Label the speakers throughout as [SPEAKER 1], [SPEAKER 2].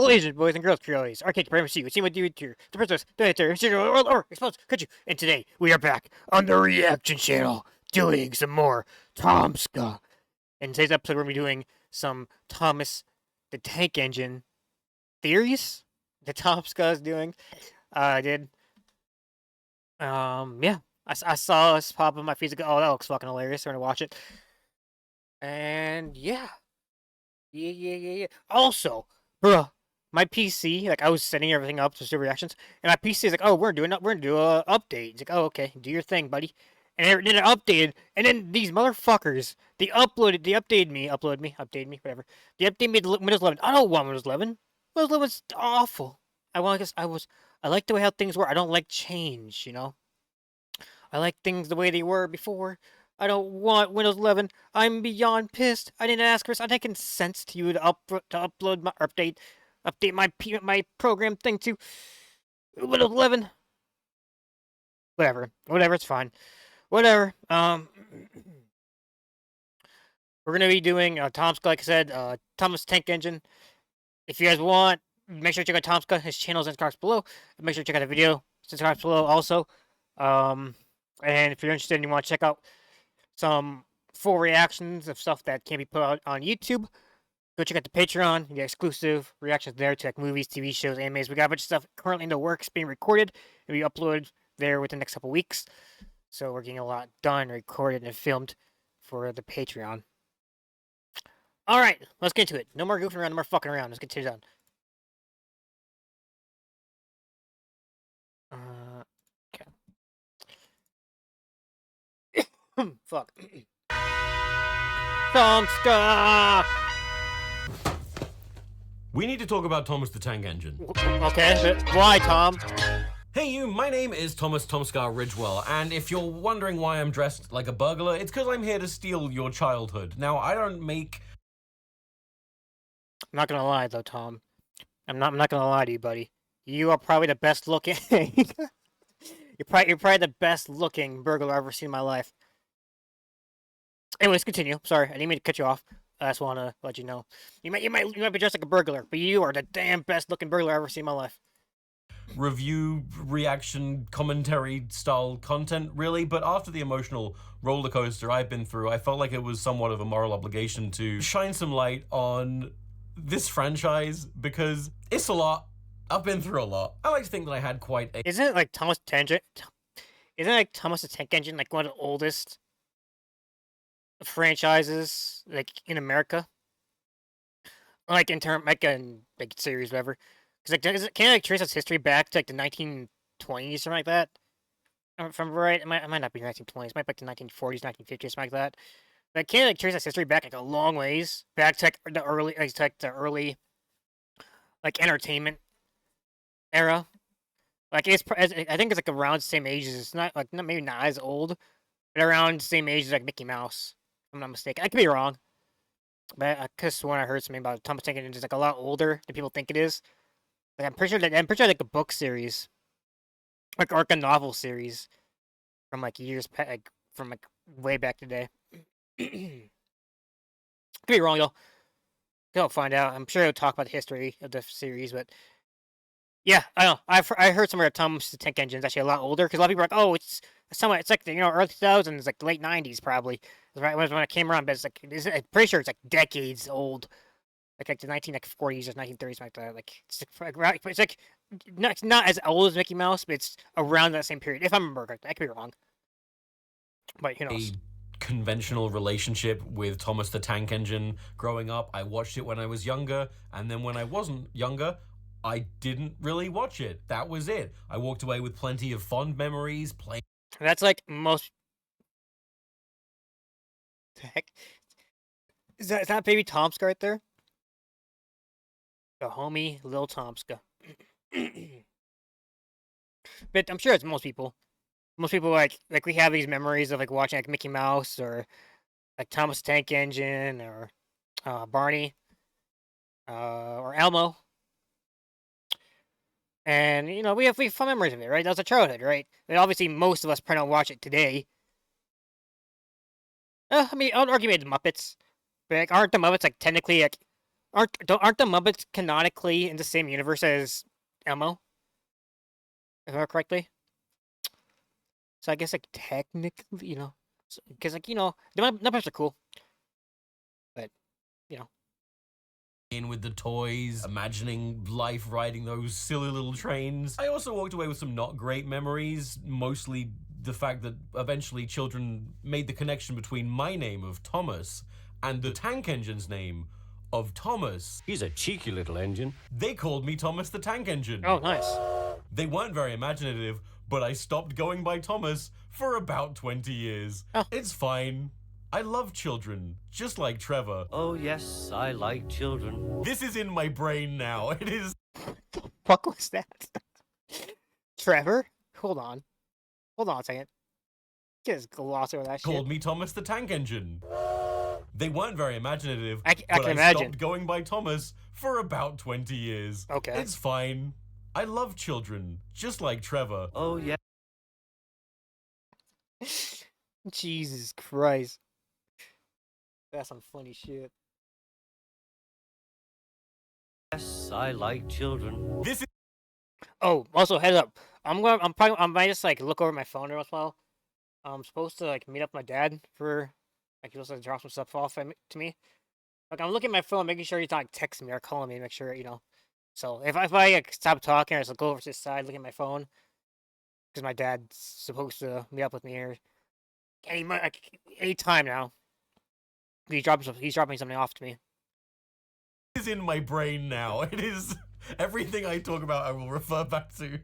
[SPEAKER 1] Asian boys and girls, Creoles, Arcade Supremacy, we see what you do, the princess, the editor, or exposed Kaiju. And today, we are back on the Reaction channel, doing some more Tomska. In today's episode, we're going to be doing some Thomas the Tank Engine theories that Tomska is doing. I did. Yeah. I saw this pop up on my feed. Oh, that looks fucking hilarious. I'm going to watch it. And yeah. Yeah. Also, bruh, my PC, like, I was setting everything up to do reactions, and my PC is like, oh, we're gonna do a update. It's like, oh, okay, do your thing, buddy. And then it updated, and then these motherfuckers, they updated me, whatever. They updated me to Windows 11. I don't want Windows 11. Windows 11's awful. I like the way how things were. I don't like change, you know? I like things the way they were before. I don't want Windows 11. I'm beyond pissed. I didn't ask for this. I didn't consent to you to upload my update my program thing to Windows 11. Whatever, it's fine. Whatever. We're gonna be doing Tomska, like I said, Thomas Tank Engine. If you guys want, make sure to check out Tomska. His channel's in the cards below. Make sure to check out the video. It's in the cards below also. And if you're interested and you want to check out some full reactions of stuff that can't be put out on YouTube, go check out the Patreon. You get exclusive reactions there to like movies, TV shows, animes. We got a bunch of stuff currently in the works being recorded and we upload there within the next couple weeks. So we're getting a lot done, recorded, and filmed for the Patreon. Alright, let's get into it. No more goofing around, no more fucking around. Let's get to it done. Okay. Fuck. Tomska!
[SPEAKER 2] We need to talk about Thomas the Tank Engine.
[SPEAKER 1] Okay, but why, Tom?
[SPEAKER 2] Hey you, my name is Thomas Tomska Ridgewell, and if you're wondering why I'm dressed like a burglar, it's because I'm here to steal your childhood. Now, I don't make...
[SPEAKER 1] I'm not gonna lie, though, Tom. I'm not gonna lie to you, buddy. You are probably the best looking... you're probably the best looking burglar I've ever seen in my life. Anyways, continue. Sorry, I didn't mean to cut you off. I just want to let you know. You might be dressed like a burglar, but you are the damn best looking burglar I've ever seen in my life.
[SPEAKER 2] Review, reaction, commentary style content, really, but after the emotional roller coaster I've been through, I felt like it was somewhat of a moral obligation to shine some light on this franchise, because it's a lot. I've been through a lot. I like to think that I had quite a...
[SPEAKER 1] Isn't it like Thomas the Tank Engine like one of the oldest franchises like in America? Like in term like series, whatever. Because like, can I like trace its history back to like the 1920s, something like that? If I'm right, it might not be 1920s. It might be like the 1940s, 1950s, something like that. But can I like trace its history back like a long ways, back to like the early like entertainment era. Like I think it's like around the same age as, it's not like maybe not as old, but around the same age as like Mickey Mouse. If I'm not mistaken. I could be wrong, but I could have sworn I heard something about Thomas Tank Engine is like a lot older than people think it is. Like I'm pretty sure like a book series, like or a novel series, from like from like way back today. Could be wrong though. I'll find out. I'm sure he'll talk about the history of the series, but yeah, I know. I heard somewhere that Thomas the Tank Engine is actually a lot older because a lot of people are like, oh, it's like the early 2000s, like the late 90s probably. Right when it came around, but it's like I'm pretty sure it's like decades old. Like the 1940s or 1930s, like that. Like it's like not as old as Mickey Mouse, but it's around that same period. If I remember correctly, I could be wrong, but who knows?
[SPEAKER 2] A conventional relationship with Thomas the Tank Engine growing up. I watched it when I was younger, and then when I wasn't younger, I didn't really watch it. That was it. I walked away with plenty of fond memories.
[SPEAKER 1] That's like most. The heck? Is that baby Tomska right there? The homie Lil Tomska. But I'm sure it's most people. Most people like we have these memories of like watching like Mickey Mouse or like Thomas the Tank Engine or Barney or Elmo. And you know we have fun memories of it, right? That was our childhood, right? And obviously most of us probably don't watch it today. I mean, I would argue maybe the Muppets, but like, aren't the Muppets like technically like Aren't the Muppets canonically in the same universe as Elmo? If I remember correctly. So I guess like technically, because like the Muppets are cool, but you know.
[SPEAKER 2] In with the toys, imagining life riding those silly little trains. I also walked away with some not great memories, mostly the fact that eventually children made the connection between my name of Thomas and the tank engine's name of Thomas.
[SPEAKER 3] He's a cheeky little engine.
[SPEAKER 2] They called me Thomas the Tank Engine.
[SPEAKER 1] Oh, nice.
[SPEAKER 2] They weren't very imaginative, but I stopped going by Thomas for about 20 years.
[SPEAKER 1] Oh.
[SPEAKER 2] It's fine. I love children, just like Trevor.
[SPEAKER 3] Oh, yes, I like children.
[SPEAKER 2] This is in my brain now. It is.
[SPEAKER 1] The fuck was that? Trevor? Hold on a second. Just gloss over that shit.
[SPEAKER 2] Called me Thomas the Tank Engine. They weren't very imaginative,
[SPEAKER 1] I
[SPEAKER 2] but
[SPEAKER 1] can
[SPEAKER 2] I
[SPEAKER 1] imagine.
[SPEAKER 2] stopped going by Thomas for about 20 years.
[SPEAKER 1] Okay.
[SPEAKER 2] It's fine. I love children, just like Trevor.
[SPEAKER 3] Oh, yeah.
[SPEAKER 1] Jesus Christ. That's some funny shit.
[SPEAKER 3] Yes, I like children.
[SPEAKER 2] This is.
[SPEAKER 1] Oh, also heads up. I might just like look over my phone every once in a while. I'm supposed to like meet up with my dad for like he's supposed to drop some stuff off to me. Like I'm looking at my phone, making sure he's not like, texting me or calling me, make sure So if I like, stop talking, I just go over to the side, look at my phone, because my dad's supposed to meet up with me here any time now. He's dropping something off to me.
[SPEAKER 2] Is in my brain now. It is. Everything I talk about, I will refer back to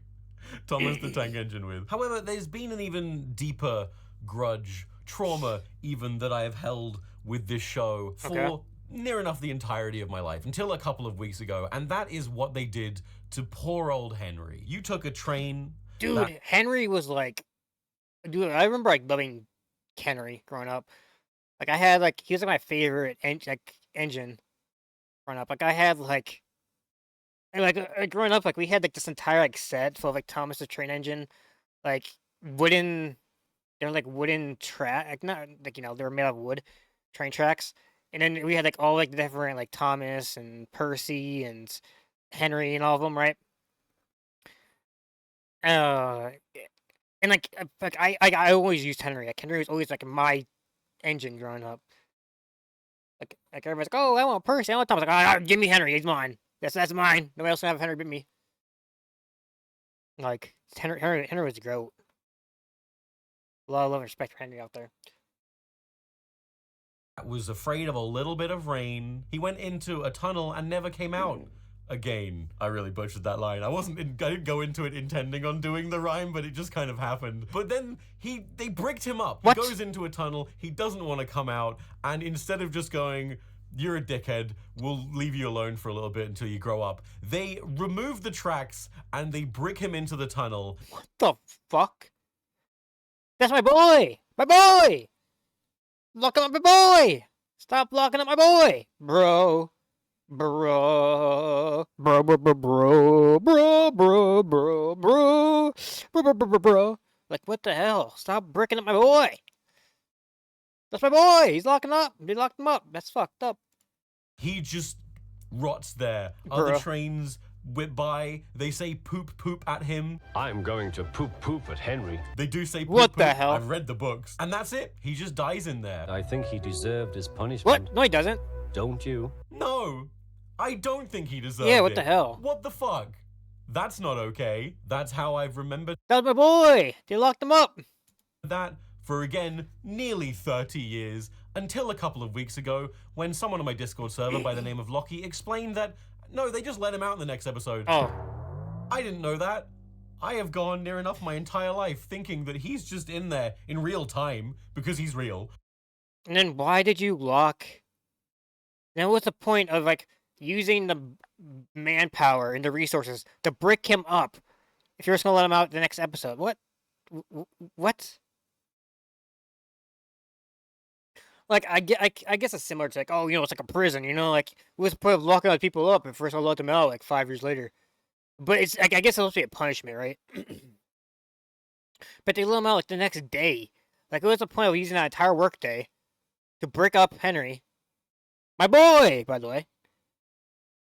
[SPEAKER 2] Thomas the Tank Engine with. However, there's been an even deeper grudge, trauma even, that I have held with this show for near enough the entirety of my life, until a couple of weeks ago, and that is what they did to poor old Henry. You took a train.
[SPEAKER 1] Dude, Henry was like... Dude, I remember like loving Henry growing up. Like I had like... He was like my favorite engine growing up. Like I had like... And like growing up, like we had like this entire like set full of like Thomas the Train Engine, like wooden, they're like wooden track, like not like they were made out of wood, train tracks, and then we had like all like the different like Thomas and Percy and Henry and all of them, right? And like I always used Henry. Like Henry was always like my engine growing up. Like everybody's like, oh, I want Percy, I want Thomas. Like, give me Henry, he's mine. That's mine. Nobody else can have Henry but me. Like Henry was a goat. A lot of love and respect for Henry out there.
[SPEAKER 2] Was afraid of a little bit of rain. He went into a tunnel and never came out again. I really butchered that line. I didn't go into it intending on doing the rhyme, but it just kind of happened. But then they bricked him up.
[SPEAKER 1] What?
[SPEAKER 2] He goes into a tunnel, he doesn't want to come out, and instead of just going, you're a dickhead, we'll leave you alone for a little bit until you grow up, they remove the tracks and they brick him into the tunnel.
[SPEAKER 1] What the fuck? That's my boy! My boy! Locking up my boy! Stop locking up my boy! Bro. Bro. Bro, bro, bro, bro. Bro, bro, bro, bro. Bro, bro, bro, bro, bro. Like, what the hell? Stop bricking up my boy! That's my boy! He's locking up! They locked him up! That's fucked up.
[SPEAKER 2] He just rots there. Other trains whip by. They say poop poop at him.
[SPEAKER 3] I'm going to poop poop at Henry.
[SPEAKER 2] They do say poop
[SPEAKER 1] What
[SPEAKER 2] poop.
[SPEAKER 1] the hell?
[SPEAKER 2] I've read the books. And that's it. He just dies in there.
[SPEAKER 3] I think he deserved his punishment.
[SPEAKER 1] What? No, he doesn't.
[SPEAKER 3] Don't you?
[SPEAKER 2] No. I don't think he deserved it.
[SPEAKER 1] Yeah, what the hell?
[SPEAKER 2] What the fuck? That's not okay. That's how I've remembered
[SPEAKER 1] That was my boy! They locked him up!
[SPEAKER 2] that for, again, nearly 30 years, until a couple of weeks ago, when someone on my Discord server by the name of Lockie explained that, no, they just let him out in the next episode.
[SPEAKER 1] Oh.
[SPEAKER 2] I didn't know that. I have gone near enough my entire life thinking that he's just in there in real time, because he's real.
[SPEAKER 1] And then why did you lock... Now what's the point of, like, using the manpower and the resources to brick him up if you're just gonna let him out the next episode? What? What? Like, I guess it's similar to, like, oh, it's like a prison, like, what's the point of locking other people up if first I'll let them out, like, 5 years later? But it's, like, I guess it's supposed to be a punishment, right? But they let him out, like, the next day. Like, what's the point of using that entire work day to brick up Henry? My boy, by the way.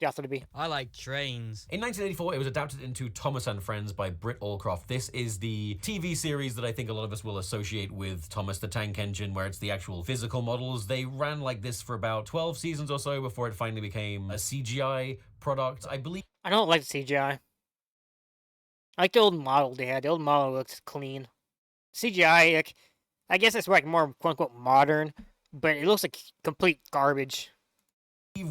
[SPEAKER 1] the author to be.
[SPEAKER 4] I like trains.
[SPEAKER 2] In 1984, it was adapted into Thomas and Friends by Britt Allcroft. This is the TV series that I think a lot of us will associate with Thomas the Tank Engine, where it's the actual physical models. They ran like this for about 12 seasons or so before it finally became a CGI product, I believe.
[SPEAKER 1] I don't like the CGI. I like the old model they had. The old model looks clean. CGI, like, I guess it's like more quote unquote modern, but it looks like complete garbage.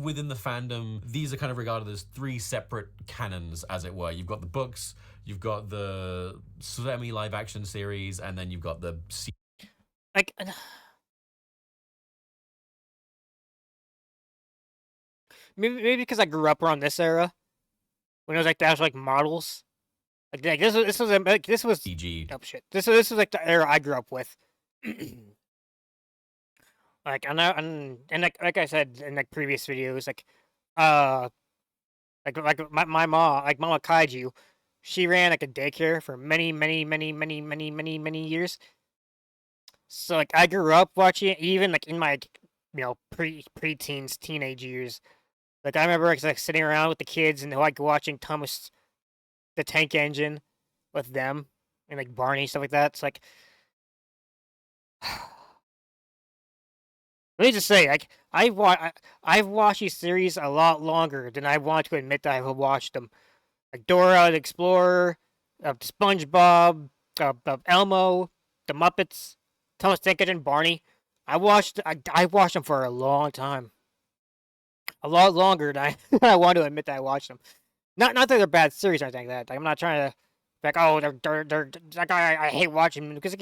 [SPEAKER 2] Within the fandom, these are kind of regarded as three separate canons, as it were. You've got the books, you've got the semi-live action series, and then you've got the
[SPEAKER 1] Like, maybe because I grew up around this era, when it was like that was like models. Like this was
[SPEAKER 2] CG.
[SPEAKER 1] oh shit. This was like the era I grew up with. Like and like I said in like previous videos, like my mom, like Mama Kaiju, she ran like a daycare for many years. So like I grew up watching it, even like in my pre-teens, teenage years. Like I remember like sitting around with the kids and like watching Thomas the Tank Engine with them and like Barney, stuff like that. It's like let me just say, like I've watched these series a lot longer than I want to admit that I've watched them. Like Dora the Explorer, SpongeBob, Elmo, the Muppets, Thomas Tank Engine, Barney. I watched them for a long time, a lot longer than I want to admit that I watched them. Not that they're bad series or anything like that. Like, I'm not trying to like, oh, they're like I hate watching them because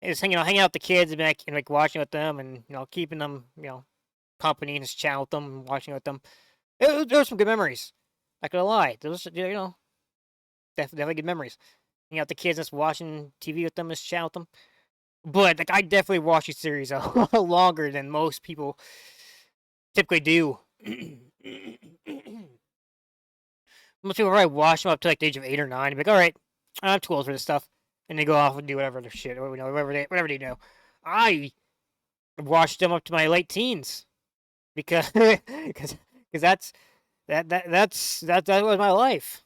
[SPEAKER 1] it's hanging out with the kids and like watching with them and keeping them company and just chatting with them and watching with them. There were some good memories. Not gonna lie, there was definitely good memories. Hanging out with the kids, just watching TV with them, just chatting with them. But like I definitely watch these series a lot longer than most people typically do. Most people probably watch them up to like the age of 8 or 9 and be like, all right, I'm too old for this stuff. And they go off and do whatever their shit, or whatever they do. I watched them up to my late teens because that was my life.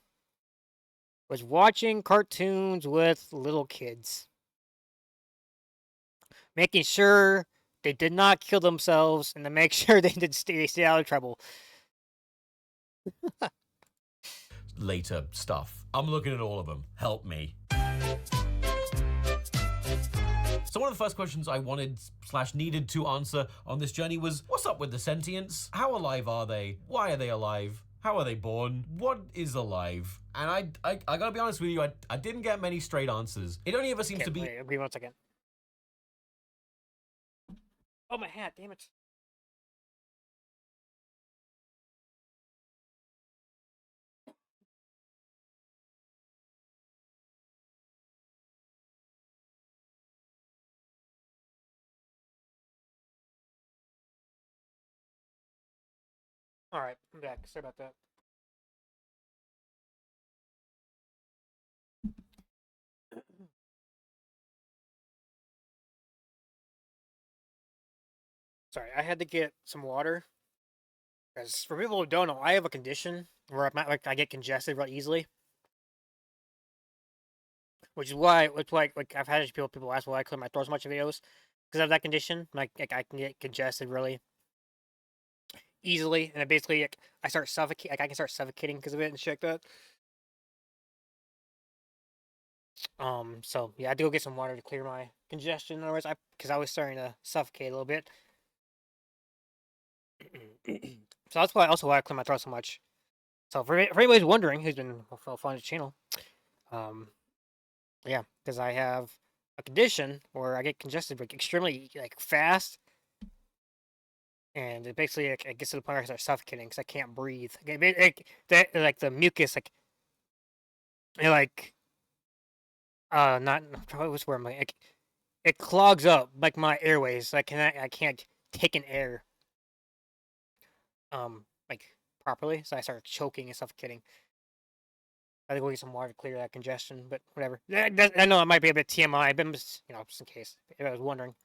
[SPEAKER 1] Was watching cartoons with little kids, making sure they did not kill themselves, and to make sure they stay out of trouble.
[SPEAKER 2] Later stuff. I'm looking at all of them. Help me. So one of the first questions I wanted/needed to answer on this journey was, what's up with the Sentience? How alive are they? Why are they alive? How are they born? What is alive? And I gotta be honest with you, I didn't get many straight answers. It only ever seems to be...
[SPEAKER 1] Wait, give me 1 second. Oh, my hat, damn it. Alright, I'm back. Sorry about that. Sorry, I had to get some water. Because for people who don't know, I have a condition where I get congested real easily. Which is why, like I've had people ask why I clear my throat so much in videos. Because I have that condition. Like I can get congested really easily, and basically I start suffocating. Like I can start suffocating because of it and shit like that. So yeah, I had to go get some water to clear my congestion. Otherwise, because I was starting to suffocate a little bit. So that's why I clear my throat so much. So for anybody who's wondering, who's been following the channel, yeah, because I have a condition where I get congested like extremely fast. And it basically it gets to the point where I start suffocating because I can't breathe. Like the mucus, not probably what's where it clogs up like my airways. I can't take in air like properly, so I start choking and suffocating. I think we'll get some water to clear that congestion, but whatever. I know it might be a bit TMI, but just in case if I was wondering.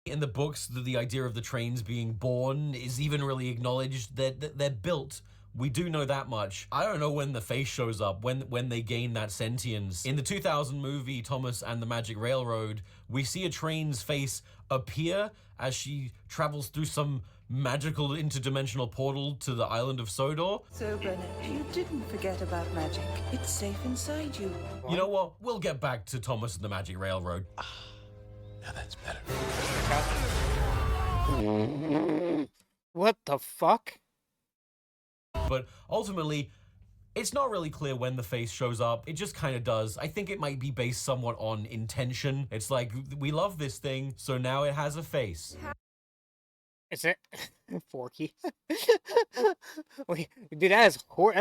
[SPEAKER 2] In the books, the idea of the trains being born is even really acknowledged. They're built We do know that much. I don't know when the face shows up, when they gain that sentience. In the 2000 movie Thomas and the Magic Railroad, we see a train's face appear as she travels through some magical interdimensional portal to the island of Sodor.
[SPEAKER 4] So, Bernard, you didn't forget about magic. It's safe inside you.
[SPEAKER 2] You know what? We'll get back to Thomas and the Magic Railroad.
[SPEAKER 5] Now that's better.
[SPEAKER 1] What the fuck?
[SPEAKER 2] But ultimately, it's not really clear when the face shows up. It just kind of does. I think it might be based somewhat on intention. It's like, we love this thing, so now it has a face.
[SPEAKER 1] Is it Forky? Wait, dude, that's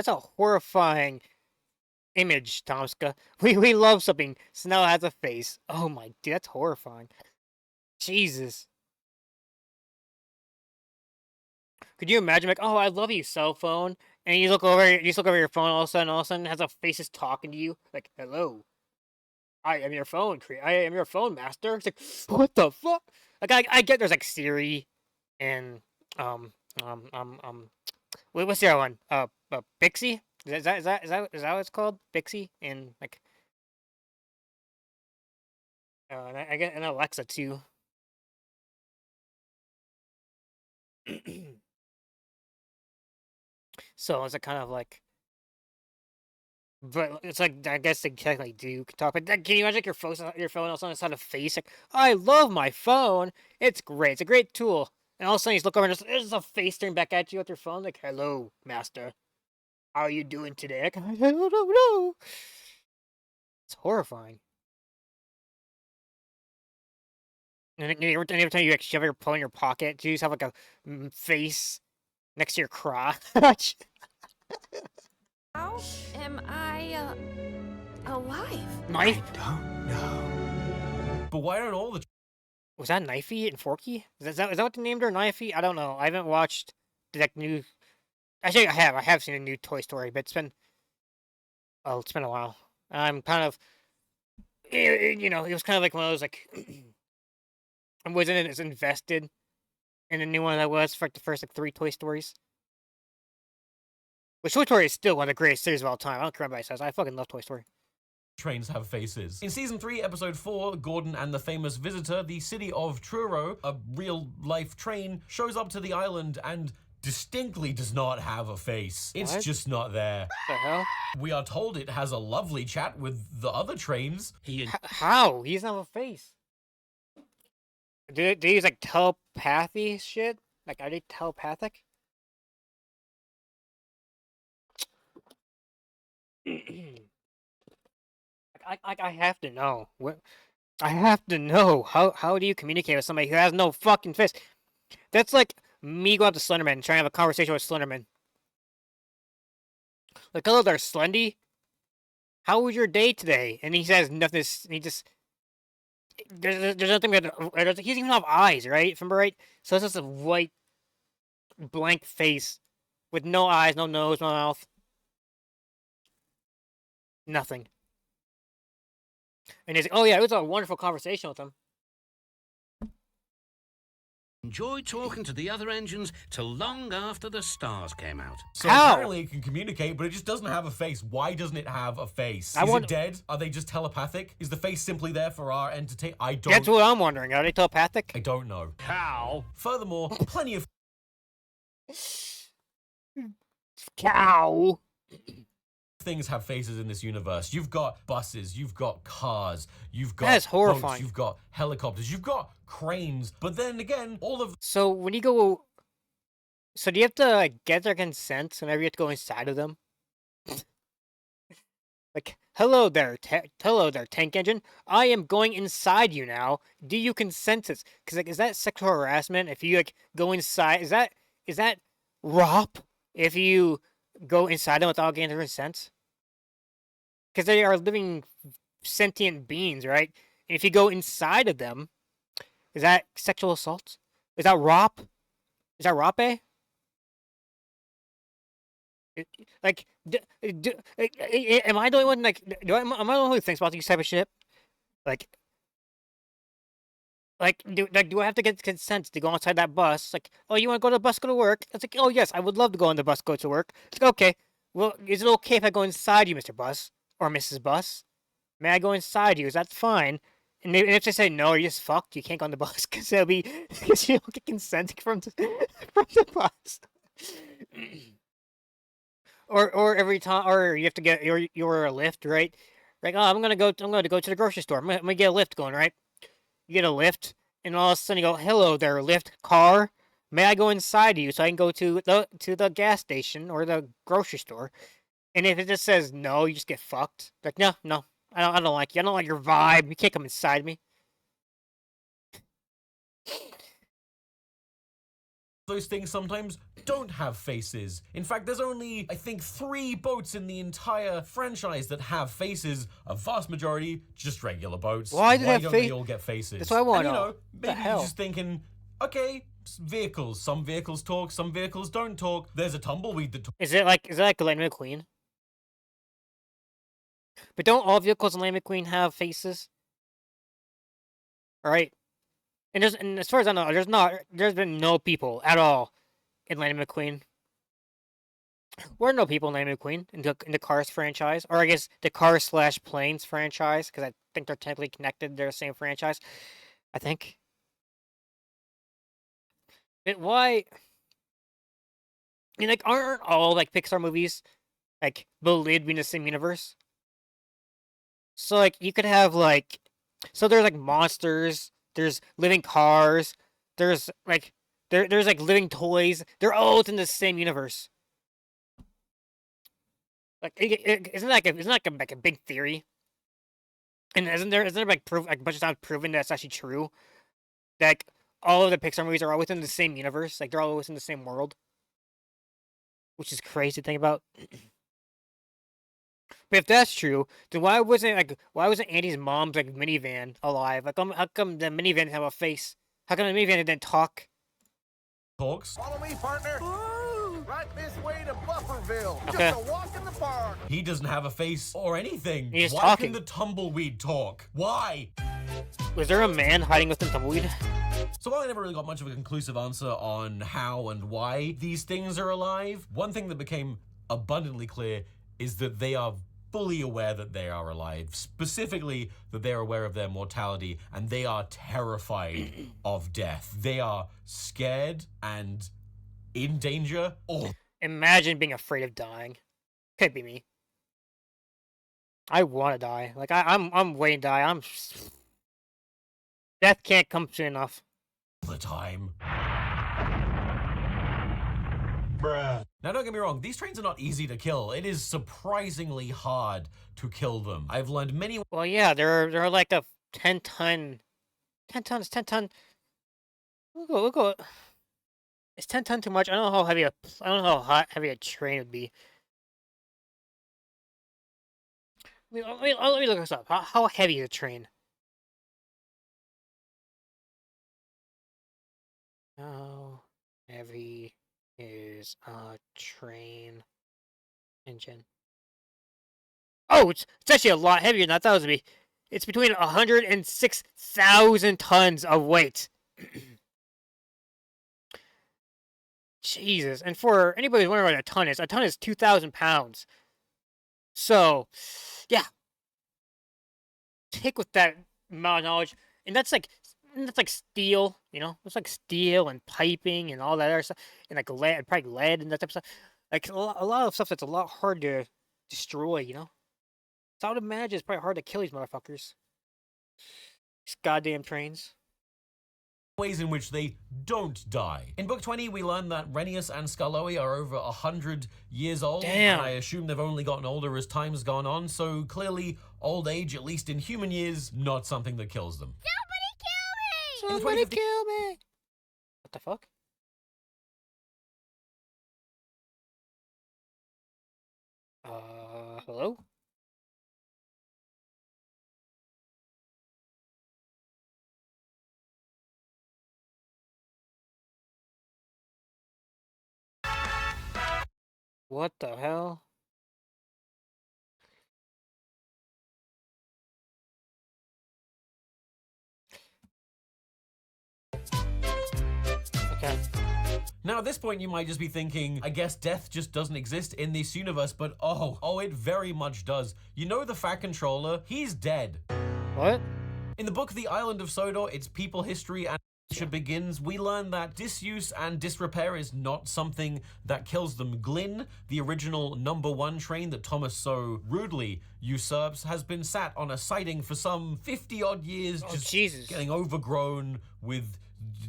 [SPEAKER 1] a horrifying image, Tomska. We love something, so now it has a face. Oh my, dude, that's horrifying. Jesus. Could you imagine, like, oh, I love you, cell phone, and you look over your phone, all of a sudden, it has a face is talking to you, like, hello, I am your phone, master. It's like, what the fuck? Like, I get there's like Siri, and what's the other one? Bixby? Is that what it's called? Bixby, and like, and I get an Alexa too. So it's a kind of like, but it's like, I guess they technically do talk. But can you imagine like your phone also has a face? Like, I love my phone. It's great. It's a great tool. And all of a sudden you just look over and there's a face staring back at you with your phone. Like, hello, master. How are you doing today? Like, I don't know. It's horrifying. And every time you like, shove your phone in your pocket, do you just have like a face next to your crotch?
[SPEAKER 6] How am I alive?
[SPEAKER 1] Knife?
[SPEAKER 5] Don't know.
[SPEAKER 2] But why don't all the
[SPEAKER 1] Was that Knifey and Forky? Is that what they named her? Knifey? I don't know. I haven't watched the like, new. Actually, I have. I have seen a new Toy Story, but it's been a while. I'm kind of, you know, it was kind of like one of those like, I wasn't as invested in the new one that I was for like, the first like 3 Toy Stories. But Toy Story is still one of the greatest series of all time. I don't care what anybody says. I fucking love Toy Story.
[SPEAKER 2] trains have faces? In Season 3, Episode 4, Gordon and the famous visitor, the city of Truro, a real-life train, shows up to the island and distinctly does not have a face. It's
[SPEAKER 1] What?
[SPEAKER 2] just not there.
[SPEAKER 1] The hell?
[SPEAKER 2] We are told it has a lovely chat with the other trains.
[SPEAKER 1] How? He doesn't have a face. Do they use like telepathy shit? Like, are they telepathic? I have to know. What? I have to know. How do you communicate with somebody who has no fucking face? That's like me going up to Slenderman and trying to have a conversation with Slenderman. Like, hello there, Slendy. How was your day today? And he says nothing. He just there's nothing. He doesn't even have eyes, right? Remember, right? So it's just a white, blank face with no eyes, no nose, no mouth, nothing. And he's like, "Oh yeah, it was a wonderful conversation with him."
[SPEAKER 7] Enjoy talking to the other engines till long after the stars came out.
[SPEAKER 2] So
[SPEAKER 1] How?
[SPEAKER 2] apparently it can communicate, but it just doesn't have a face. Why doesn't it have a face?
[SPEAKER 1] I
[SPEAKER 2] Is
[SPEAKER 1] want-
[SPEAKER 2] it dead? Are they just telepathic? Is the face simply there for our entertainment? I don't.
[SPEAKER 1] That's what I'm wondering. Are they telepathic?
[SPEAKER 2] I don't know.
[SPEAKER 7] How?
[SPEAKER 2] Furthermore, plenty of
[SPEAKER 1] Cow.
[SPEAKER 2] things have faces in this universe. You've got buses, you've got cars, you've got
[SPEAKER 1] That is
[SPEAKER 2] boats,
[SPEAKER 1] horrifying.
[SPEAKER 2] you've got helicopters, you've got cranes. But then again, all of
[SPEAKER 1] So when you go, so do you have to like, get their consent whenever you have to go inside of them? Like, hello there, tank engine. I am going inside you now. Do you consent? Because like, is that sexual harassment if you like go inside? Is that ROP if you go inside them without getting their consent? Because they are living sentient beings, right? And if you go inside of them, is that sexual assault? Is that ROP? Is that ROPE? Like, am I the only one? Like, am I the only one who thinks about these type of shit? Like, Like, do I have to get consent to go inside that bus? Like, oh, you want to go to the bus, go to work? It's like, oh yes, I would love to go on the bus, go to work. It's like, okay, well, is it okay if I go inside you, Mr. Bus or Mrs. Bus? May I go inside you? Is that fine? And if they say no, you're just fucked. You can't go on the bus because it'll be because you don't get consent from from the bus. or every time, or you have to get your lift, right? Like, oh, I'm gonna go to the grocery store. I'm gonna get a lift going, right? You get a lift, and all of a sudden you go, "Hello there, lift car. May I go inside you so I can go to the gas station or the grocery store?" And if it just says no, you just get fucked. Like, no, no, I don't like you. I don't like your vibe. You can't come inside me.
[SPEAKER 2] Those things sometimes don't have faces. In fact, there's only, I think, 3 boats in the entire franchise that have faces. A vast majority, just regular boats.
[SPEAKER 1] Why do they have
[SPEAKER 2] don't they
[SPEAKER 1] face-
[SPEAKER 2] all get faces?
[SPEAKER 1] That's what I want
[SPEAKER 2] And,
[SPEAKER 1] to
[SPEAKER 2] you
[SPEAKER 1] know.
[SPEAKER 2] know,
[SPEAKER 1] The
[SPEAKER 2] maybe you're
[SPEAKER 1] hell?
[SPEAKER 2] just thinking, okay, vehicles. Some vehicles talk, some vehicles don't talk. There's a tumbleweed that talks.
[SPEAKER 1] Is it like Lightning McQueen? But don't all vehicles in Lightning McQueen have faces? All right. And as far as I know, there's been no people at all in Lightning McQueen. Were no people in Lightning McQueen in the Cars franchise, or I guess the Cars / Planes franchise, because I think they're technically connected. They're the same franchise, I think. But why? I mean, like, aren't all like Pixar movies like believed to be in the same universe? So like, you could have like, so there's like monsters, there's living cars, there's like there's like living toys. They're all within the same universe. Like, isn't that like a big theory? And isn't there like proof, like a bunch of times proven that it's actually true? That like, all of the Pixar movies are all within the same universe. Like, they're all within the same world, which is crazy to think about. But if that's true, then why wasn't Andy's mom's like minivan alive? Like, how come the minivan didn't have a face? How come the minivan didn't talk?
[SPEAKER 8] Follow me, partner. Right this way to Bufferville.
[SPEAKER 1] Okay.
[SPEAKER 8] Just a walk in the park.
[SPEAKER 2] He doesn't have a face or anything.
[SPEAKER 1] He's
[SPEAKER 2] Why
[SPEAKER 1] talking.
[SPEAKER 2] can the tumbleweed talk? Why?
[SPEAKER 1] Was there a man hiding within tumbleweed?
[SPEAKER 2] So while I never really got much of a conclusive answer on how and why these things are alive, one thing that became abundantly clear is that they are fully aware that they are alive, specifically that they are aware of their mortality, and they are terrified of death. They are scared and in danger. Oh,
[SPEAKER 1] Imagine being afraid of dying. Could be me. I want to die. Like, I'm waiting to die. Death can't come soon enough.
[SPEAKER 2] the time.
[SPEAKER 5] Bruh.
[SPEAKER 2] Now, don't get me wrong, these trains are not easy to kill. It is surprisingly hard to kill them. I've learned many.
[SPEAKER 1] Well, yeah, they're like a 10 ton. We'll go. Is 10 ton too much? I don't know how heavy a train would be. Let me look this up. How heavy is a train? How heavy is a train engine? Oh, it's actually a lot heavier than I thought it was gonna be. It's between 100 and 6,000 tons of weight. Jesus. And for anybody who's wondering what a ton is 2,000 pounds. So, yeah. Take with that amount of knowledge. And that's like steel, you know? It's like steel and piping and all that other stuff. And like lead, probably lead and that type of stuff. Like a lot of stuff that's a lot hard to destroy, you know? So I would imagine it's probably hard to kill these motherfuckers. These goddamn trains.
[SPEAKER 2] Ways in which they don't die. In book 20, we learn that Renius and Skarloey are over 100 years old.
[SPEAKER 1] Damn.
[SPEAKER 2] And I assume they've only gotten older as time's gone on, so clearly old age, at least in human years, not something that kills them.
[SPEAKER 1] Somebody kill me! What the fuck? Hello? What the hell? Okay.
[SPEAKER 2] Now, at this point, you might just be thinking, I guess death just doesn't exist in this universe, but oh, it very much does. You know the Fat Controller? He's dead.
[SPEAKER 1] What?
[SPEAKER 2] In the book The Island of Sodor, its people history and adventure begins, we learn that disuse and disrepair is not something that kills them. Glyn, the original #1 train that Thomas so rudely usurps, has been sat on a siding for some 50-odd years, just getting overgrown with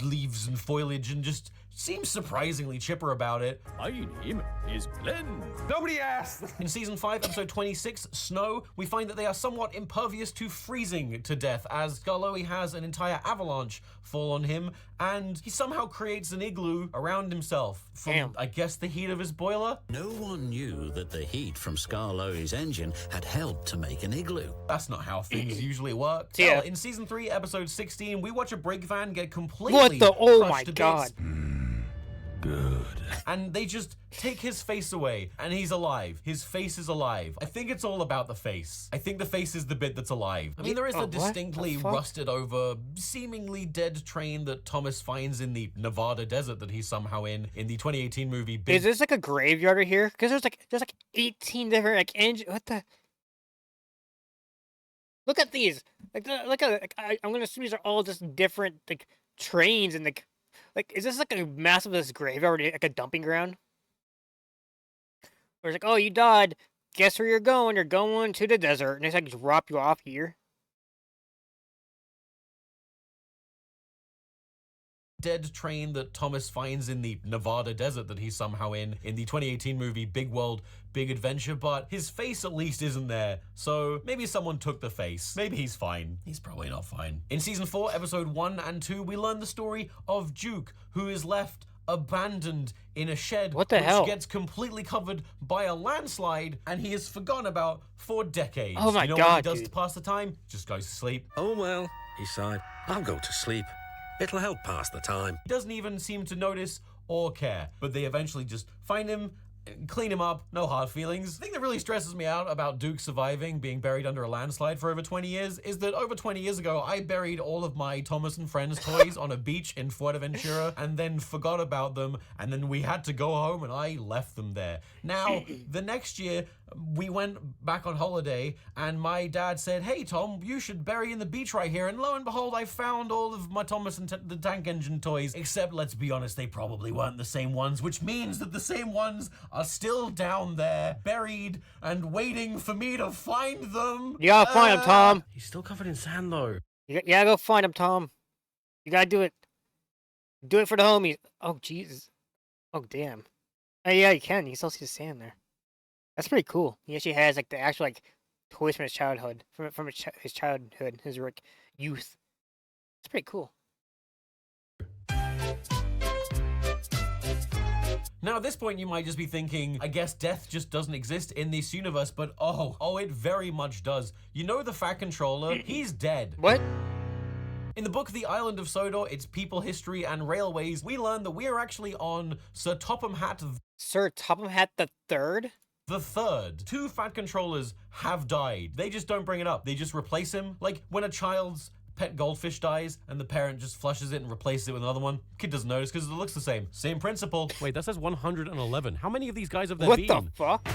[SPEAKER 2] leaves and foliage, and just seems surprisingly chipper about it.
[SPEAKER 9] My name is Glenn.
[SPEAKER 8] Nobody asked.
[SPEAKER 2] In season 5, episode 26, Snow, we find that they are somewhat impervious to freezing to death, as Skarloey has an entire avalanche fall on him, and he somehow creates an igloo around himself from, I guess, the heat of his boiler.
[SPEAKER 7] No one knew that the heat from Skarloey's engine had helped to make an igloo.
[SPEAKER 2] That's not how things usually work.
[SPEAKER 1] Yeah.
[SPEAKER 2] Well, in season 3, episode 16, we watch a brake van get completely
[SPEAKER 1] What the? Oh
[SPEAKER 2] crushed
[SPEAKER 1] my
[SPEAKER 2] to
[SPEAKER 1] god.
[SPEAKER 2] bits.
[SPEAKER 9] Good.
[SPEAKER 2] And they just take his face away, and he's alive. His face is alive. I think it's all about the face. I think the face is the bit that's alive. I mean, there is a distinctly rusted over, seemingly dead train that Thomas finds in the Nevada desert that he's somehow in the 2018 movie Big...
[SPEAKER 1] Is this like a graveyard right here? Because there's like 18 different like engine. What the? Look at these. I'm gonna assume these are all just different like trains and like, is this like a massive this graveyard, like a dumping ground? Or it's like, oh, you died. Guess where you're going? You're going to the desert, and it's like drop you off here.
[SPEAKER 2] Dead train that Thomas finds in the Nevada desert that he's somehow in the 2018 movie Big World, Big Adventure, but his face at least isn't there, so maybe someone took the face. Maybe he's fine. He's probably not fine. In season 4, episode 1 and 2, we learn the story of Duke, who is left abandoned in a shed
[SPEAKER 1] which
[SPEAKER 2] gets completely covered by a landslide, and he is forgotten about for decades.
[SPEAKER 1] Oh my
[SPEAKER 2] you know
[SPEAKER 1] god,
[SPEAKER 2] what he does
[SPEAKER 1] dude.
[SPEAKER 2] to pass the time? Just goes to sleep.
[SPEAKER 10] Oh well, he sighed. I'll go to sleep. It'll help pass the time.
[SPEAKER 2] He doesn't even seem to notice or care, but they eventually just find him, clean him up, no hard feelings. The thing that really stresses me out about Duke surviving being buried under a landslide for over 20 years is that over 20 years ago, I buried all of my Thomas and Friends toys on a beach in Fuerteventura and then forgot about them, and then we had to go home and I left them there. Now, the next year, we went back on holiday and my dad said, hey Tom, you should bury in the beach right here, and lo and behold, I found all of my Thomas and the Tank Engine toys, except let's be honest, they probably weren't the same ones, which means that the same ones are still down there, buried and waiting for me to find them.
[SPEAKER 1] You gotta find him, Tom.
[SPEAKER 9] He's still covered in sand though.
[SPEAKER 1] You gotta go find him, Tom. You gotta do it. Do it for the homies. Oh Jesus. Oh damn. Oh yeah, you can. You can still see the sand there. That's pretty cool. He actually has like the actual like toys from his childhood, from his childhood, his like youth. It's pretty cool.
[SPEAKER 2] Now, at this point, you might just be thinking, I guess death just doesn't exist in this universe, but oh, it very much does. You know the Fat Controller? He's dead.
[SPEAKER 1] What?
[SPEAKER 2] In the book The Island of Sodor, its people history and railways, we learn that we are actually on Sir Topham Hatt
[SPEAKER 1] the Third?
[SPEAKER 2] The Third. 2 Fat Controllers have died. They just don't bring it up. They just replace him. Like when a child's pet goldfish dies and the parent just flushes it and replaces it with another one. Kid doesn't notice because it looks the same. Same principle.
[SPEAKER 9] Wait, that says 111. How many of these guys have there
[SPEAKER 1] What
[SPEAKER 9] been?
[SPEAKER 1] the fuck?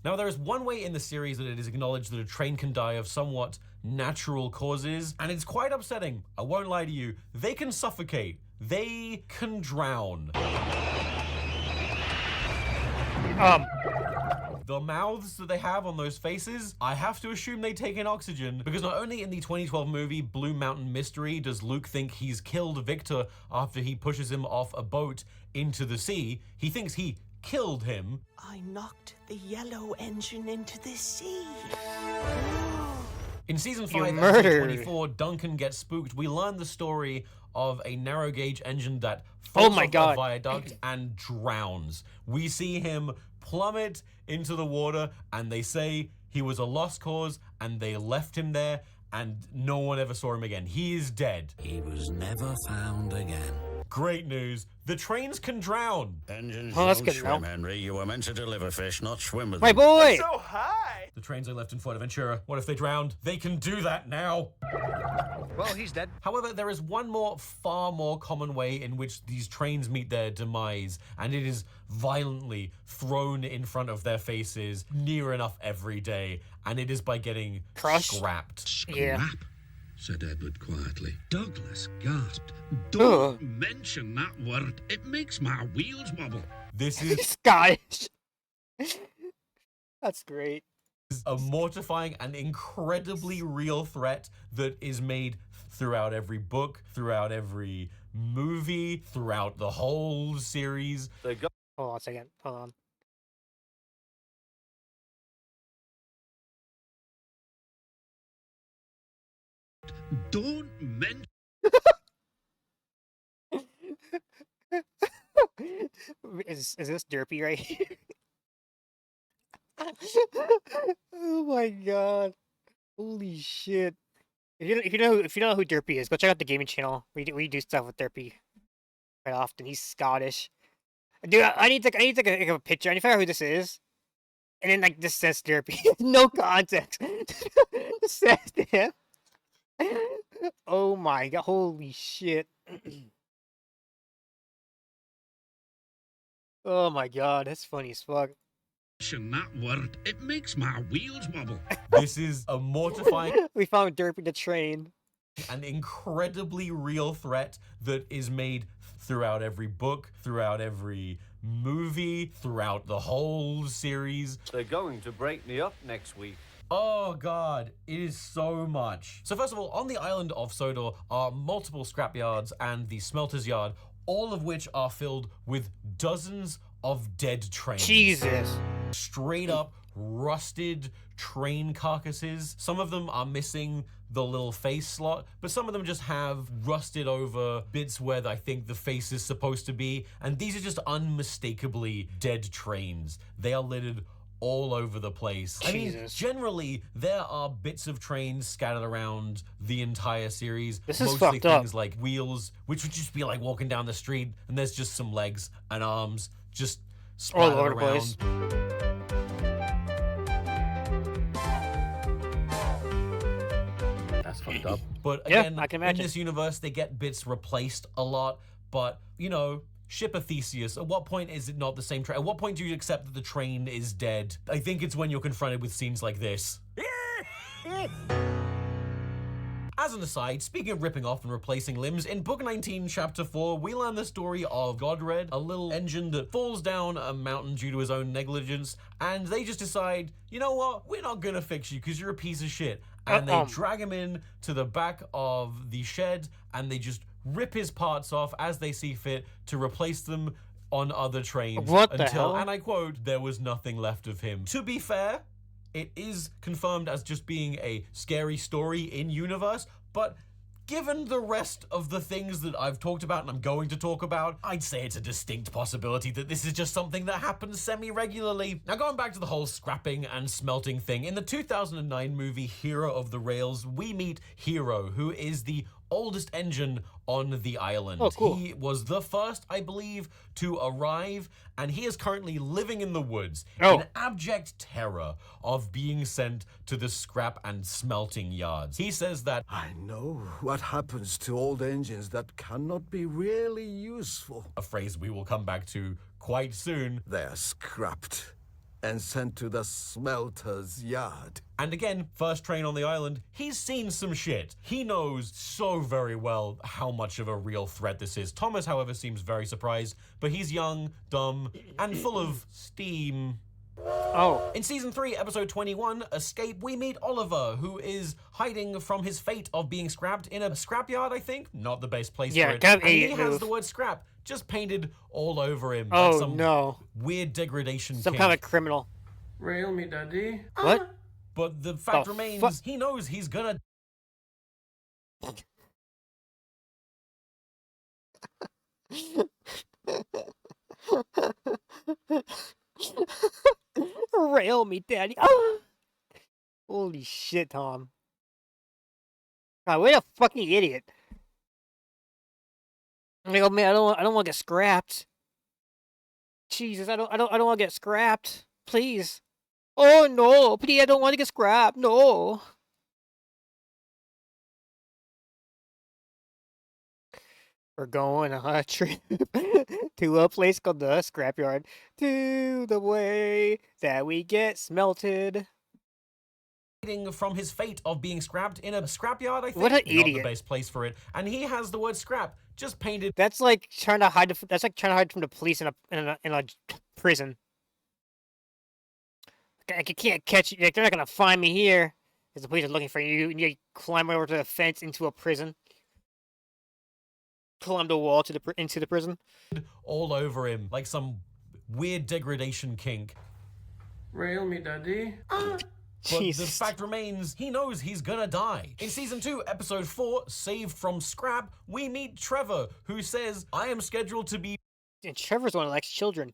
[SPEAKER 2] Now, there is one way in the series that it is acknowledged that a train can die of somewhat natural causes, and it's quite upsetting. I won't lie to you. They can suffocate. They can drown. The mouths that they have on those faces, I have to assume they take in oxygen, because not only in the 2012 movie Blue Mountain Mystery does Luke think he's killed Victor after he pushes him off a boat into the sea, he thinks he killed him.
[SPEAKER 4] I knocked the yellow engine into the sea.
[SPEAKER 2] In season
[SPEAKER 1] You
[SPEAKER 2] 5,
[SPEAKER 1] murdered.
[SPEAKER 2] episode 24, Duncan Gets Spooked, we learn the story of a narrow gauge engine that
[SPEAKER 1] Oh
[SPEAKER 2] falls
[SPEAKER 1] my
[SPEAKER 2] off
[SPEAKER 1] God.
[SPEAKER 2] a viaduct and drowns. We see him plummet into the water, and they say he was a lost cause, and they left him there, and no one ever saw him again. He is dead.
[SPEAKER 7] He was never found again.
[SPEAKER 2] Great news. The trains can drown.
[SPEAKER 10] Engines
[SPEAKER 1] Oh, that's
[SPEAKER 10] don't
[SPEAKER 1] good to
[SPEAKER 10] swim,
[SPEAKER 1] know.
[SPEAKER 10] Henry. You were meant to deliver fish, not swim with
[SPEAKER 1] My
[SPEAKER 10] them.
[SPEAKER 1] boy!
[SPEAKER 8] So high.
[SPEAKER 2] The trains I left in Fuerteventura. What if they drowned? They can do that now.
[SPEAKER 8] Well, he's dead.
[SPEAKER 2] However, there is one more, far more common way in which these trains meet their demise, and it is violently thrown in front of their faces near enough every day, and it is by getting
[SPEAKER 1] Crushed?
[SPEAKER 2] scrapped.
[SPEAKER 1] Yeah.
[SPEAKER 10] Scrap, said Edward quietly. Douglas gasped.
[SPEAKER 7] Don't mention that word. It makes my wheels wobble.
[SPEAKER 2] This is
[SPEAKER 1] Scottish. That's great.
[SPEAKER 2] a mortifying and incredibly real threat that is made throughout every book, throughout every movie, throughout the whole series.
[SPEAKER 1] Hold on a second. Hold on.
[SPEAKER 7] Don't mention.
[SPEAKER 1] Is this Derpy right here? Oh my god! Holy shit! If you know who Derpy is, go check out the gaming channel. We do stuff with Derpy quite often. He's Scottish. Dude, I need to take a picture. I need to figure out who this is. And then like this says Derpy. No context. This says him. Oh my god! Holy shit! Oh my god, that's funny as fuck.
[SPEAKER 7] That word. It makes my wheels wobble.
[SPEAKER 2] This is a mortifying
[SPEAKER 1] We found Derpy the train.
[SPEAKER 2] an incredibly real threat that is made throughout every book, throughout every movie, throughout the whole series.
[SPEAKER 3] They're going to break me up next week.
[SPEAKER 2] Oh god, it is so much. So first of all, on the island of Sodor are multiple scrapyards and the smelter's yard, all of which are filled with dozens of dead trains.
[SPEAKER 1] Jesus.
[SPEAKER 2] Straight up rusted train carcasses. Some of them are missing the little face slot, but some of them just have rusted over bits where I think the face is supposed to be, and these are just unmistakably dead trains. They are littered all over the place. I mean, generally, there are bits of trains scattered around the entire series.
[SPEAKER 1] This is
[SPEAKER 2] mostly
[SPEAKER 1] fucked up.
[SPEAKER 2] things like wheels, which would just be like walking down the street, and there's just some legs and arms just
[SPEAKER 1] All
[SPEAKER 2] splattered
[SPEAKER 1] over the
[SPEAKER 2] around.
[SPEAKER 1] place.
[SPEAKER 9] That's fucked up.
[SPEAKER 2] But
[SPEAKER 1] Yeah,
[SPEAKER 2] again,
[SPEAKER 1] I can
[SPEAKER 2] in
[SPEAKER 1] imagine.
[SPEAKER 2] this universe, they get bits replaced a lot. But, you know, ship a Theseus. At what point is it not the same train? At what point do you accept that the train is dead? I think it's when you're confronted with scenes like this. As an aside, speaking of ripping off and replacing limbs, in Book 19, Chapter 4, we learn the story of Godred, a little engine that falls down a mountain due to his own negligence, and they just decide, you know what, we're not gonna fix you because you're a piece of shit. And they drag him in to the back of the shed, and they just rip his parts off as they see fit to replace them on other trains.
[SPEAKER 1] What the
[SPEAKER 2] until,
[SPEAKER 1] hell?
[SPEAKER 2] and I quote, there was nothing left of him. To be fair, it is confirmed as just being a scary story in universe, but given the rest of the things that I've talked about and I'm going to talk about, I'd say it's a distinct possibility that this is just something that happens semi-regularly. Now, going back to the whole scrapping and smelting thing, in the 2009 movie Hero of the Rails, we meet Hero, who is the oldest engine on the island.
[SPEAKER 1] Oh, cool.
[SPEAKER 2] He was the first, I believe, to arrive, and he is currently living in the woods
[SPEAKER 1] Oh.
[SPEAKER 2] in abject terror of being sent to the scrap and smelting yards. He says that
[SPEAKER 11] I know what happens to old engines that cannot be really useful.
[SPEAKER 2] a phrase we will come back to quite soon.
[SPEAKER 11] They're scrapped and sent to the smelter's yard.
[SPEAKER 2] And again, first train on the island, he's seen some shit. He knows so very well how much of a real threat this is. Thomas, however, seems very surprised, but he's young, dumb, and full of steam.
[SPEAKER 1] Oh.
[SPEAKER 2] In Season 3, Episode 21, Escape, we meet Oliver, who is hiding from his fate of being scrapped in a scrapyard, I think? Not the best place
[SPEAKER 1] Yeah,
[SPEAKER 2] for it.
[SPEAKER 1] kind of
[SPEAKER 2] And he
[SPEAKER 1] idiot
[SPEAKER 2] has
[SPEAKER 1] move.
[SPEAKER 2] the word scrap just painted all over him.
[SPEAKER 1] Oh,
[SPEAKER 2] like some
[SPEAKER 1] no.
[SPEAKER 2] weird degradation
[SPEAKER 1] Some
[SPEAKER 2] kink.
[SPEAKER 1] kind of criminal.
[SPEAKER 9] Rail me, daddy.
[SPEAKER 1] What?
[SPEAKER 2] But the fact
[SPEAKER 1] The
[SPEAKER 2] remains,
[SPEAKER 1] fuck?
[SPEAKER 2] he knows he's gonna
[SPEAKER 1] Rail me, daddy. Ah! Holy shit, Tom. God, what a fucking idiot. I'm like, oh man, I don't want to get scrapped. Jesus, I don't want to get scrapped. Please. Oh no, please, I don't want to get scrapped. No. We're going on a trip to a place called the scrapyard, to the way that we get smelted.
[SPEAKER 2] From his fate of being scrapped in a scrapyard, I think.
[SPEAKER 1] What an
[SPEAKER 2] Not the
[SPEAKER 1] idiot.
[SPEAKER 2] best place for it. And he has the word scrap just painted.
[SPEAKER 1] That's like trying to hide. That's like trying to hide from the police in a prison. I can't catch you. Like, they're not gonna find me here. Because the police are looking for you. You climb over to the fence into a prison. Climb the wall into the prison.
[SPEAKER 2] All over him, like some weird degradation kink.
[SPEAKER 9] Rail me, daddy.
[SPEAKER 2] But the fact remains, he knows he's gonna die. In Season 2, Episode 4, Saved from Scrap, we meet Trevor, who says, I am scheduled to be...
[SPEAKER 1] And Trevor's one who likes children.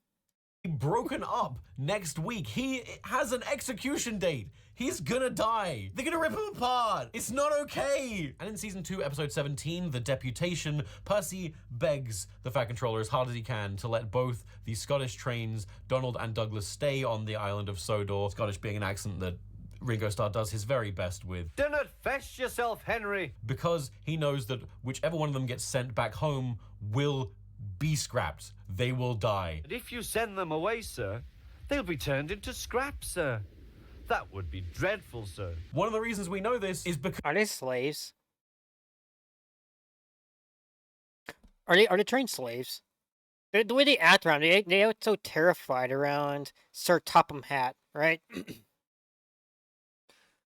[SPEAKER 2] ...broken up next week. He has an execution date. He's gonna die. They're gonna rip him apart. It's not okay. And in Season 2, Episode 17, The Deputation, Percy begs the Fat Controller as hard as he can to let both the Scottish trains, Donald and Douglas, stay on the island of Sodor. Scottish being an accent that Ringo Starr does his very best with.
[SPEAKER 3] Do not fess yourself, Henry.
[SPEAKER 2] Because he knows that whichever one of them gets sent back home will be scrapped. They will die.
[SPEAKER 3] And if you send them away, sir, they'll be turned into scrap, sir. That would be dreadful, sir.
[SPEAKER 2] One of the reasons we know this is because...
[SPEAKER 1] Are they slaves? Are they trained slaves? The way they act around, they act so terrified around Sir Topham Hatt, right?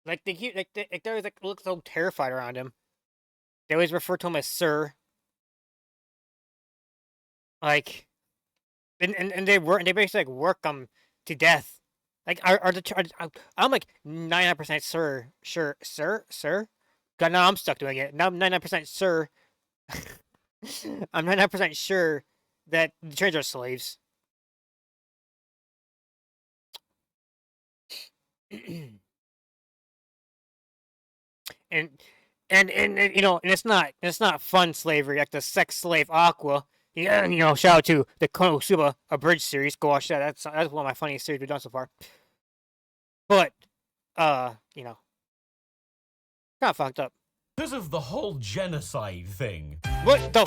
[SPEAKER 1] Like they always like look so terrified around him. They always refer to him as Sir. Like, and they basically like work him to death. Like I'm like 99% sir. God, now I'm stuck doing it. Now I'm 99% sure. I'm 99% sure that the trains are slaves. and you know, and it's not fun slavery like the sex slave Aqua. Yeah, you know, shout out to the Konosuba Abridged series. Go watch that. That's one of my funniest series we've done so far. But, you know, kind of fucked up.
[SPEAKER 2] Because of the whole genocide thing.
[SPEAKER 1] What the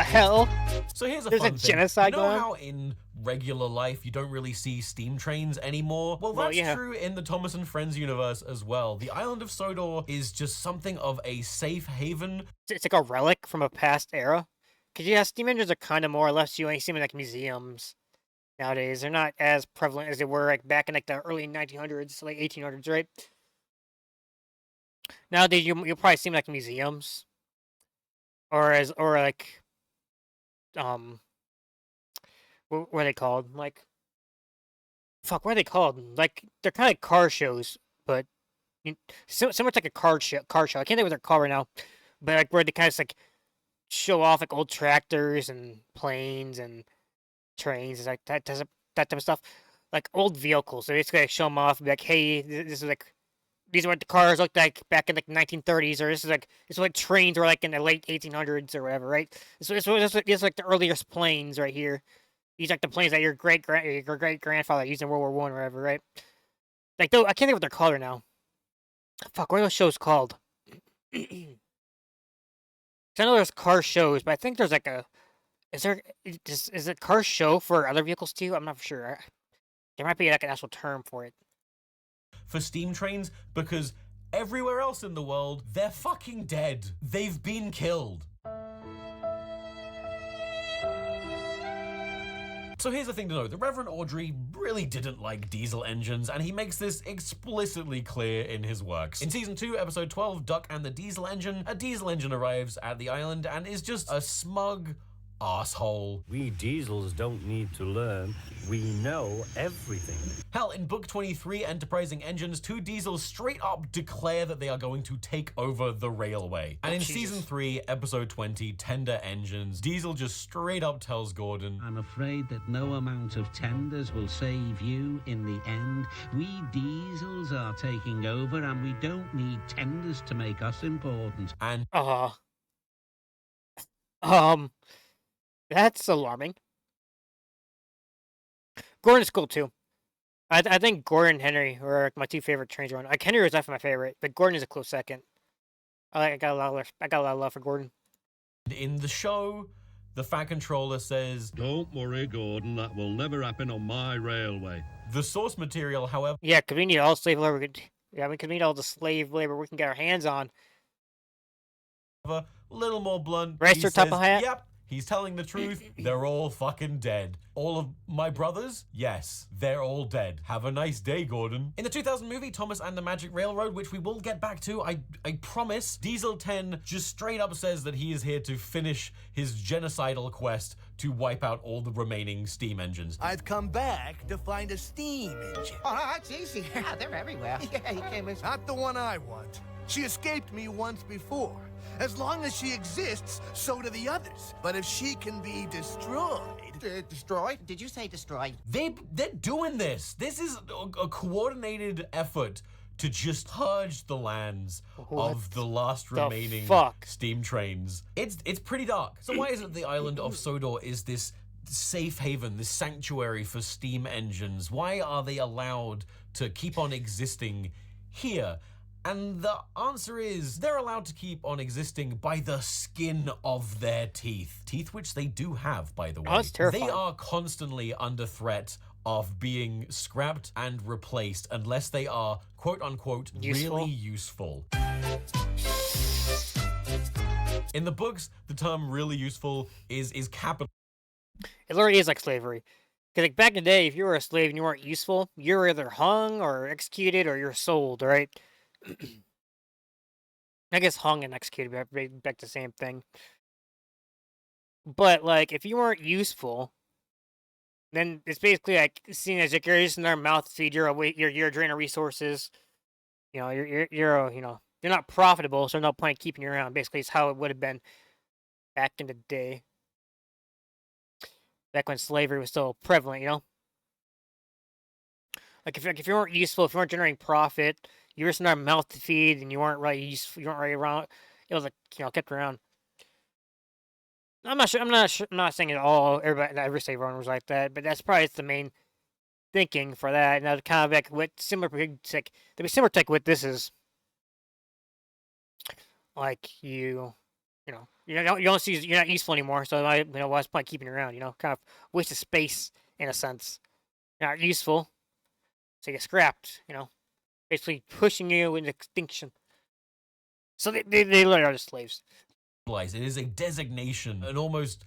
[SPEAKER 1] hell?
[SPEAKER 2] So here's a
[SPEAKER 1] There's
[SPEAKER 2] fun
[SPEAKER 1] a
[SPEAKER 2] thing.
[SPEAKER 1] genocide
[SPEAKER 2] You know
[SPEAKER 1] going on?
[SPEAKER 2] how in regular life you don't really see steam trains anymore? Well, that's
[SPEAKER 1] yeah.
[SPEAKER 2] true in the Thomas and Friends universe as well. The island of Sodor is just something of a safe haven.
[SPEAKER 1] It's like a relic from a past era. Because, yeah, steam engines are kind of more or less, you only see them in, like, museums nowadays. They're not as prevalent as they were, like, back in, like, the early 1900s, like 1800s, right? Nowadays, you'll probably see them, like, museums. Or, like, what are they called? Like, fuck, what are they called? Like, they're kind of like car shows, but similar to, like, a car show. I can't think of what they're called right now. But, like, where they kind of, like, show off like old tractors and planes and trains and like that type of stuff, like old vehicles. So basically, like, show them off, and be like, "Hey, this is like these are what the cars looked like back in like 1930s, or this is what trains were like in the late 1800s or whatever, right? So it's like the earliest planes right here. These are like the planes that your great grandfather used in World War I or whatever, right? Like, though I can't think what they're called right now. Fuck, what are those shows called? I know there's car shows, but I think there's like is it car show for other vehicles too? I'm not sure. There might be like an actual term for it.
[SPEAKER 2] For steam trains, because everywhere else in the world, they're fucking dead. They've been killed. So here's the thing to know, the Reverend Audrey really didn't like diesel engines, and he makes this explicitly clear in his works. In Season 2, Episode 12, Duck and the Diesel Engine, a diesel engine arrives at the island and is just a smug asshole.
[SPEAKER 3] We diesels don't need to learn. We know everything.
[SPEAKER 2] Hell, in Book 23, Enterprising Engines, two diesels straight up declare that they are going to take over the railway. And in Season 3, Episode 20, Tender Engines, Diesel just straight up tells Gordon,
[SPEAKER 12] I'm afraid that no amount of tenders will save you in the end. We diesels are taking over and we don't need tenders to make us important.
[SPEAKER 2] And
[SPEAKER 1] that's alarming. Gordon's cool too. I think Gordon and Henry were like my two favorite trains around. Like Henry was definitely my favorite, but Gordon is a close second. I got a lot of love for Gordon.
[SPEAKER 2] In the show, the Fat Controller says,
[SPEAKER 13] "Don't worry, Gordon, that will never happen on my railway."
[SPEAKER 2] The source material, however...
[SPEAKER 1] Yeah, because we need all slave labor. Yeah, we need all the slave labor we can get our hands on.
[SPEAKER 2] A little more blunt.
[SPEAKER 1] Rest your top of hat?
[SPEAKER 2] Yep, he's telling the truth. They're all fucking dead. All of my brothers? Yes, they're all dead. Have a nice day, Gordon. In the 2000 movie, Thomas and the Magic Railroad, which we will get back to, I promise, Diesel 10 just straight up says that he is here to finish his genocidal quest to wipe out all the remaining steam engines.
[SPEAKER 8] I've come back to find a steam engine.
[SPEAKER 14] Oh, that's easy. Yeah, they're everywhere. Yeah, you came in.
[SPEAKER 8] Not the one I want. She escaped me once before. As long as she exists, so do the others. But if she can be destroyed...
[SPEAKER 14] Destroyed? Did you say destroyed?
[SPEAKER 2] They're doing this. This is a coordinated effort to just purge the lands of the last remaining steam trains. It's pretty dark. So why is it the island of Sodor is this safe haven, this sanctuary for steam engines? Why are they allowed to keep on existing here? And the answer is they're allowed to keep on existing by the skin of their teeth. Teeth which they do have, by the way.
[SPEAKER 1] Oh, that's terrifying.
[SPEAKER 2] They are constantly under threat of being scrapped and replaced unless they are, quote unquote, really useful. In the books, the term really useful is capital.
[SPEAKER 1] It literally is like slavery. Because like back in the day, if you were a slave and you weren't useful, you were either hung or executed or you're sold, right? I guess hung and executed back to the same thing. But like, if you weren't useful, then it's basically like seen as like you're just in their mouth to feed. You're a drain of resources. You know, you're not profitable, so no point keeping you around. Basically, it's how it would have been back in the day, back when slavery was still prevalent. You know, like if you weren't useful, if you weren't generating profit. You were just in our mouth to feed, and you weren't right around. It was like kept around. I'm not sure. I'm not saying it all. Every slave owner was like that, but that's probably the main thinking for that. And kind of like what similar to what this is. Like you don't see you're not useful anymore. So what's the point keeping you around? Kind of waste of space in a sense. You're not useful, so you get scrapped. Basically pushing you into extinction. So they literally are just slaves.
[SPEAKER 2] It is a designation, an almost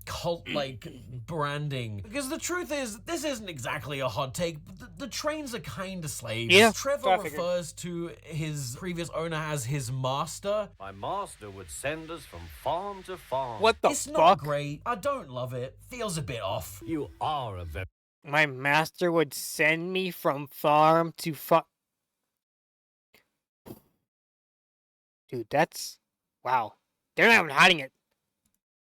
[SPEAKER 2] cult-like branding. Because the truth is, this isn't exactly a hot take. The trains are kind of slaves.
[SPEAKER 1] Yeah,
[SPEAKER 2] Trevor refers to his previous owner as his master.
[SPEAKER 3] My master would send us from farm to farm.
[SPEAKER 1] What the
[SPEAKER 2] It's
[SPEAKER 1] fuck?
[SPEAKER 2] not great. I don't love it. Feels a bit off.
[SPEAKER 3] You are a very...
[SPEAKER 1] My master would send me from farm to farm. Dude, that's... Wow. They're not even hiding it.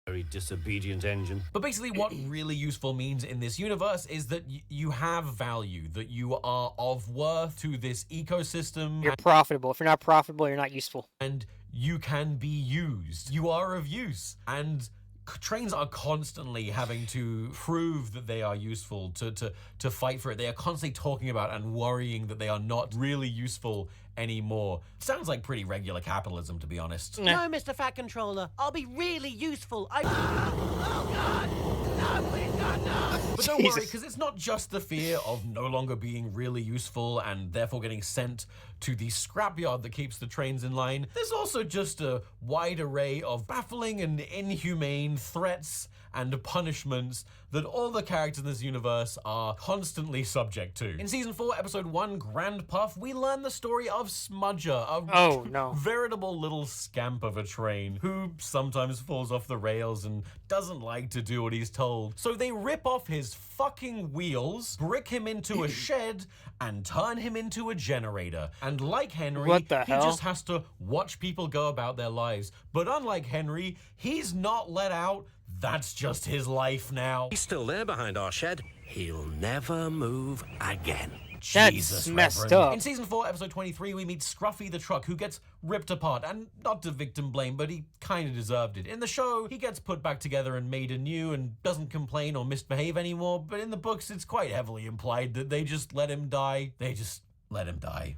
[SPEAKER 3] very disobedient engine.
[SPEAKER 2] But basically what really useful means in this universe is that you have value, that you are of worth to this ecosystem.
[SPEAKER 1] You're profitable. If you're not profitable, you're not useful.
[SPEAKER 2] And you can be used. You are of use. And trains are constantly having to prove that they are useful, to fight for it. They are constantly talking about and worrying that they are not really useful anymore. Sounds like pretty regular capitalism, to be honest.
[SPEAKER 14] No, Mr. Fat Controller. I'll be really useful. Oh, God! No, please, God, no!
[SPEAKER 2] But don't worry, because it's not just the fear of no longer being really useful and therefore getting sent to the scrapyard that keeps the trains in line. There's also just a wide array of baffling and inhumane threats and punishments that all the characters in this universe are constantly subject to. In Season 4, Episode 1, Grand Puff, we learn the story of Smudger, a veritable little scamp of a train who sometimes falls off the rails and doesn't like to do what he's told. So they rip off his fucking wheels, brick him into a shed, and turn him into a generator. And like Henry,
[SPEAKER 1] What the
[SPEAKER 2] he
[SPEAKER 1] hell?
[SPEAKER 2] just has to watch people go about their lives. But unlike Henry, he's not let out. That's just his life now.
[SPEAKER 10] He's still there behind our shed. He'll never move again.
[SPEAKER 1] That's
[SPEAKER 2] Jesus,
[SPEAKER 1] messed
[SPEAKER 2] Reverend.
[SPEAKER 1] up.
[SPEAKER 2] In Season 4, Episode 23, we meet Scruffy the Truck, who gets ripped apart, and not to victim blame, but he kind of deserved it. In the show, he gets put back together and made anew and doesn't complain or misbehave anymore, but in the books, it's quite heavily implied that they just let him die. They just Let him die.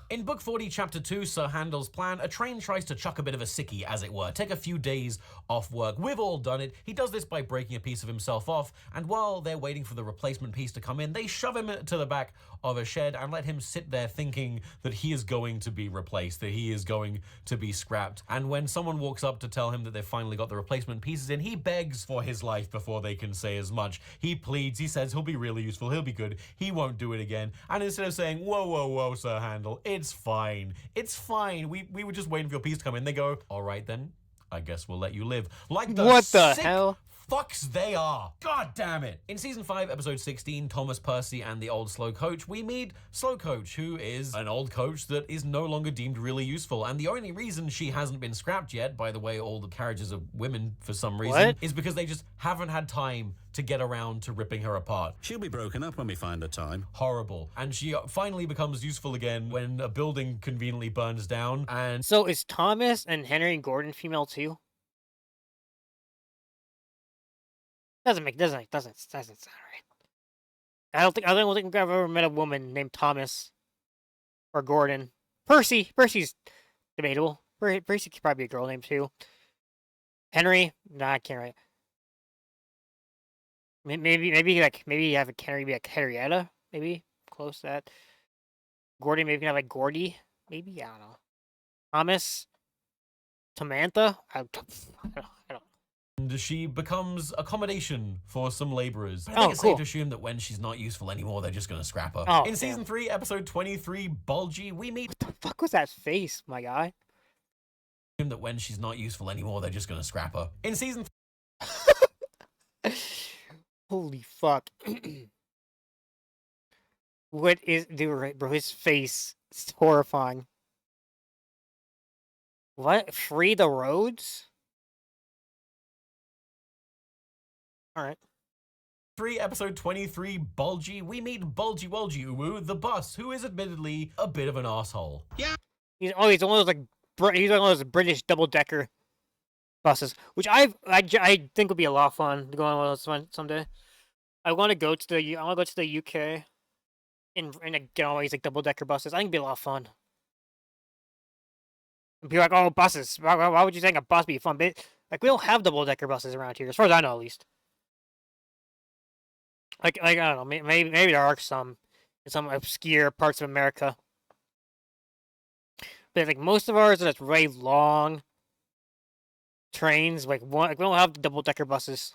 [SPEAKER 2] In Book 40, Chapter 2, Sir Handel's plan, a train tries to chuck a bit of a sickie, as it were, take a few days off work. We've all done it. He does this by breaking a piece of himself off, and while they're waiting for the replacement piece to come in, they shove him to the back of a shed and let him sit there thinking that he is going to be replaced, that he is going to be scrapped. And when someone walks up to tell him that they've finally got the replacement pieces in, he begs for his life before they can say as much. He pleads, he says he'll be really useful, he'll be good, he won't do it again. And instead of saying, whoa, whoa, whoa, Sir Handel, it's fine. It's fine. We were just waiting for your piece to come in. They go, all right then, I guess we'll let you live. Like the
[SPEAKER 1] what the
[SPEAKER 2] sick
[SPEAKER 1] hell?
[SPEAKER 2] Fucks they are. God damn it. In season 5, episode 16, Thomas, Percy, and the old slow coach, we meet Slow Coach, who is an old coach that is no longer deemed really useful. And the only reason she hasn't been scrapped yet, by the way, all the carriages of women for some reason, is because they just haven't had time to get around to ripping her apart.
[SPEAKER 13] She'll be broken up when we find the time.
[SPEAKER 2] Horrible. And she finally becomes useful again when a building conveniently burns down. And
[SPEAKER 1] so is Thomas and Henry and Gordon female too? Doesn't sound right. I don't think I've ever met a woman named Thomas or Gordon. Percy's debatable. Percy could probably be a girl name too. Henry, nah, I can't write. Maybe you have a Henry be like Henrietta, maybe close to that. Gordy, maybe you can have like Gordy, maybe, I don't know. Thomas, Samantha, I don't.
[SPEAKER 2] And she becomes accommodation for some laborers. I think
[SPEAKER 1] Oh,
[SPEAKER 2] it's
[SPEAKER 1] cool.
[SPEAKER 2] safe to assume that when she's not useful anymore, they're just gonna scrap her.
[SPEAKER 1] Oh,
[SPEAKER 2] In season 3, episode 23, Bulgy, we meet.
[SPEAKER 1] What the fuck was that face, my guy?
[SPEAKER 2] That when she's not useful anymore, they're just gonna scrap her. In season.
[SPEAKER 1] Holy fuck. What is, dude, bro, his face is horrifying. What? Free the roads? Alright.
[SPEAKER 2] 3, episode 23, Bulgy, we meet Bulgy Wulgy Uwu, the boss, who is admittedly a bit of an asshole.
[SPEAKER 13] Yeah.
[SPEAKER 1] He's one of those he's one of those British double-decker buses, which I think would be a lot of fun to go on one of those someday. I want to go to the UK and get all these like double-decker buses. I think it'd be a lot of fun. And be like, oh, buses. Why would you think a bus be fun? But, like, we don't have double-decker buses around here, as far as I know, at least. Like I don't know. Maybe there are some in some obscure parts of America. But like most of ours are just really long trains. Like we don't have double-decker buses.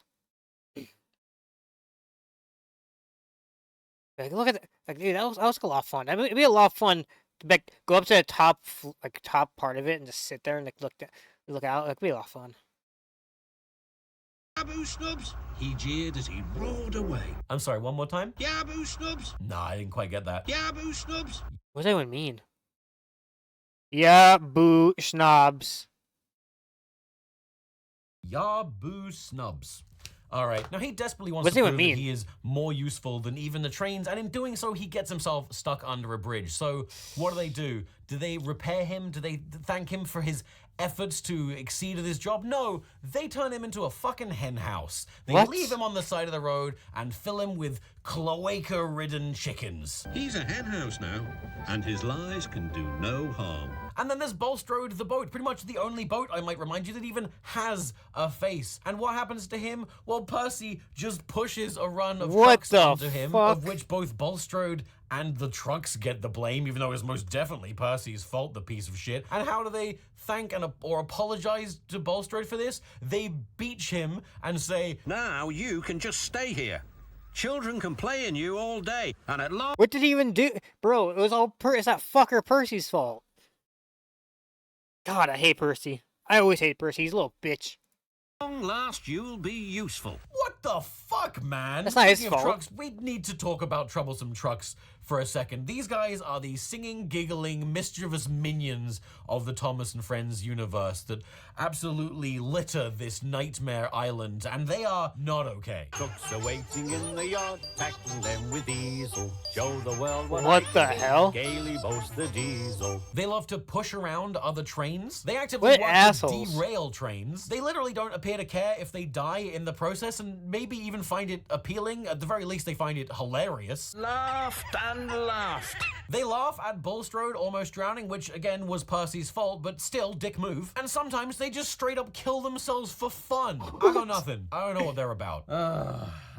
[SPEAKER 1] Like look at that. Like dude, that was like a lot of fun. It'd be a lot of fun to like go up to the top part of it and just sit there and like look out. It'd be a lot of fun.
[SPEAKER 13] Yaboo Snubs! He jeered as he rolled away.
[SPEAKER 2] I'm sorry, one more time?
[SPEAKER 13] Yaboo Snubs!
[SPEAKER 2] Nah, I didn't quite get that.
[SPEAKER 13] Yaboo Snubs!
[SPEAKER 1] What does that even mean? Yaboo Snobs.
[SPEAKER 2] Yaboo Snubs. Alright, now he desperately wants
[SPEAKER 1] What's
[SPEAKER 2] to
[SPEAKER 1] it
[SPEAKER 2] prove
[SPEAKER 1] even mean?
[SPEAKER 2] that he is more useful than even the trains, and in doing so, he gets himself stuck under a bridge. So, what do? Do they repair him? Do they thank him for his efforts to exceed at his job? No, they turn him into a fucking hen house. They
[SPEAKER 1] What?
[SPEAKER 2] leave him on the side of the road and fill him with cloaca-ridden chickens.
[SPEAKER 13] He's a hen house now, and his lies can do no harm.
[SPEAKER 2] And then there's Bulstrode the boat, pretty much the only boat, I might remind you, that even has a face. And what happens to him? Well, Percy just pushes a run of trucks onto him, of which both Bulstrode and the trucks get the blame, even though it's most definitely Percy's fault, the piece of shit. And how do they thank or apologize to Bulstrode for this? They beach him and say,
[SPEAKER 13] Now you can just stay here. Children can play in you all day, and at long...
[SPEAKER 1] What did he even do? Bro, it was all it's that fucker Percy's fault. God, I hate Percy. I always hate Percy. He's a little bitch.
[SPEAKER 13] long last you'll be useful.
[SPEAKER 2] What the fuck, man?
[SPEAKER 1] That's not his
[SPEAKER 2] Speaking of
[SPEAKER 1] fault.
[SPEAKER 2] trucks, we need to talk about troublesome trucks for a second. These guys are the singing, giggling, mischievous minions of the Thomas and Friends universe that absolutely litter this nightmare island, and they are not okay.
[SPEAKER 3] Trucks are waiting in the yard, tackling them with diesel. Show the world
[SPEAKER 1] What
[SPEAKER 3] I
[SPEAKER 1] the
[SPEAKER 3] can do,
[SPEAKER 1] hell?
[SPEAKER 3] Gaily boast the diesel.
[SPEAKER 2] They love to push around other trains. They actively
[SPEAKER 1] What
[SPEAKER 2] want
[SPEAKER 1] assholes?
[SPEAKER 2] to derail trains. They literally don't appear to care if they die in the process, and maybe even find it appealing. At the very least, they find it hilarious.
[SPEAKER 13] Laughed and laughed.
[SPEAKER 2] They laugh at Bulstrode almost drowning, which again was Percy's fault, but still, dick move. And sometimes they just straight up kill themselves for fun. I got nothing. I don't know what they're about.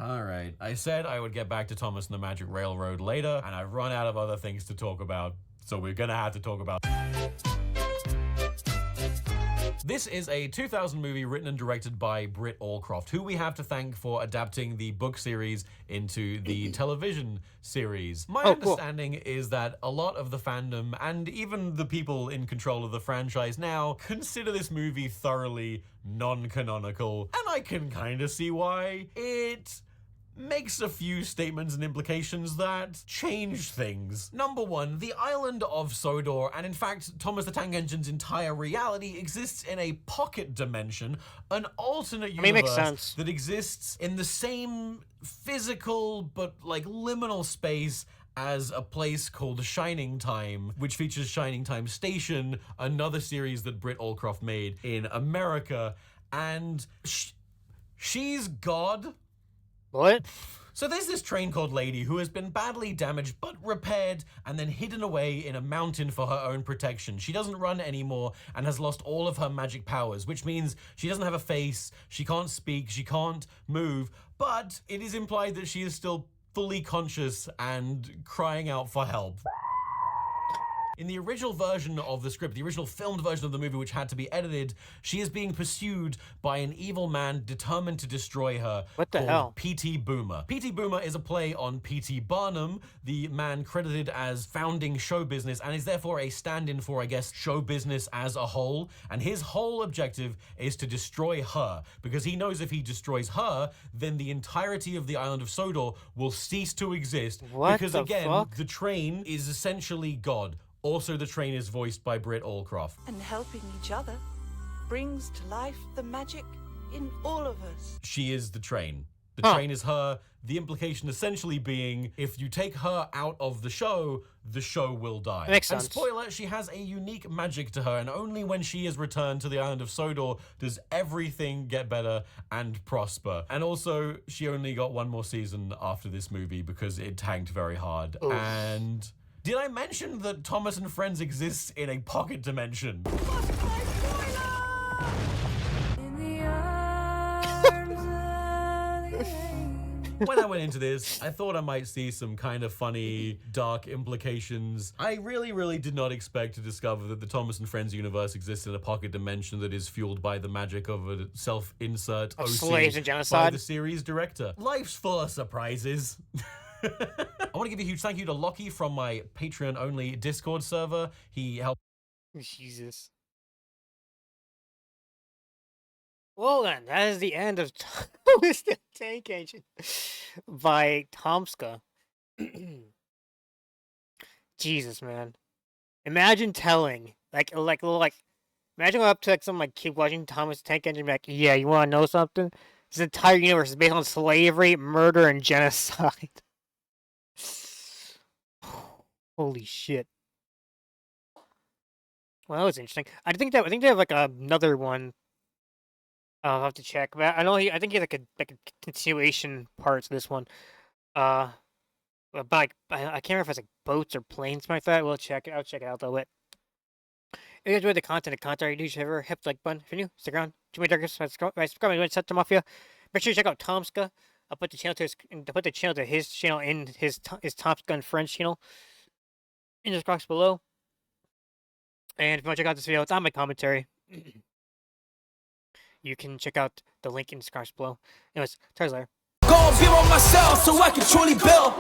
[SPEAKER 2] Alright. I said I would get back to Thomas and the Magic Railroad later, and I've run out of other things to talk about, so we're gonna have to talk about. This is a 2000 movie written and directed by Britt Allcroft, who we have to thank for adapting the book series into the television series. My understanding is that a lot of the fandom, and even the people in control of the franchise now, consider this movie thoroughly non-canonical, and I can kind of see why. It makes a few statements and implications that change things. Number one, the island of Sodor, and in fact, Thomas the Tank Engine's entire reality exists in a pocket dimension, an alternate universe that exists in the same physical but like liminal space as a place called Shining Time, which features Shining Time Station, another series that Britt Allcroft made in America, and she's God.
[SPEAKER 1] What?
[SPEAKER 2] So there's this train called Lady who has been badly damaged but repaired and then hidden away in a mountain for her own protection. She doesn't run anymore and has lost all of her magic powers, which means she doesn't have a face, she can't speak, she can't move, but it is implied that she is still fully conscious and crying out for help. In the original version of the script, the original filmed version of the movie, which had to be edited, she is being pursued by an evil man determined to destroy her.
[SPEAKER 1] What the hell?
[SPEAKER 2] P.T. Boomer. P.T. Boomer is a play on P.T. Barnum, the man credited as founding show business, and is therefore a stand-in for, I guess, show business as a whole. And his whole objective is to destroy her, because he knows if he destroys her, then the entirety of the island of Sodor will cease to exist. Because again, the train is essentially God. Also, the train is voiced by Britt Allcroft.
[SPEAKER 4] And helping each other brings to life the magic in all of us.
[SPEAKER 2] She is the train. The train is her. The implication essentially being, if you take her out of the show will die.
[SPEAKER 1] Makes sense.
[SPEAKER 2] And spoiler, she has a unique magic to her, and only when she is returned to the island of Sodor does everything get better and prosper. And also, she only got one more season after this movie because it tanked very hard.
[SPEAKER 1] Oof.
[SPEAKER 2] And did I mention that Thomas and Friends exists in a pocket dimension? When I went into this, I thought I might see some kind of funny, dark implications. I really did not expect to discover that the Thomas and Friends universe exists in a pocket dimension that is fueled by the magic of a self-insert OC
[SPEAKER 1] slaves and genocide
[SPEAKER 2] by the series director. Life's full of surprises. I want to give a huge thank you to Lockie from my Patreon-only Discord server. He helped.
[SPEAKER 1] Jesus. Well then, that is the end of Thomas the Tank Engine by Tomska. Jesus, man. Imagine telling, imagine going up to some kid watching Thomas the Tank Engine and be like, yeah, you want to know something? This entire universe is based on slavery, murder, and genocide. Holy shit. Well, that was interesting. I think they have another one. I'll have to check. But I think he has a continuation part to this one. But I can't remember if it's boats or planes, something like that. I'll check it out though. But if you guys enjoyed the content, you should ever hit the like button. If you're new, stick around. Jimmy Darkest, subscribe to Set to Mafia. Make sure you check out Tomska. I'll put the channel to his channel in his Tomska and Friends channel in the box below. And if you want to check out this video, it's on my commentary. You can check out the link in the description below. Anyways, Tarzan.
[SPEAKER 15] Go and be on myself so I can truly build.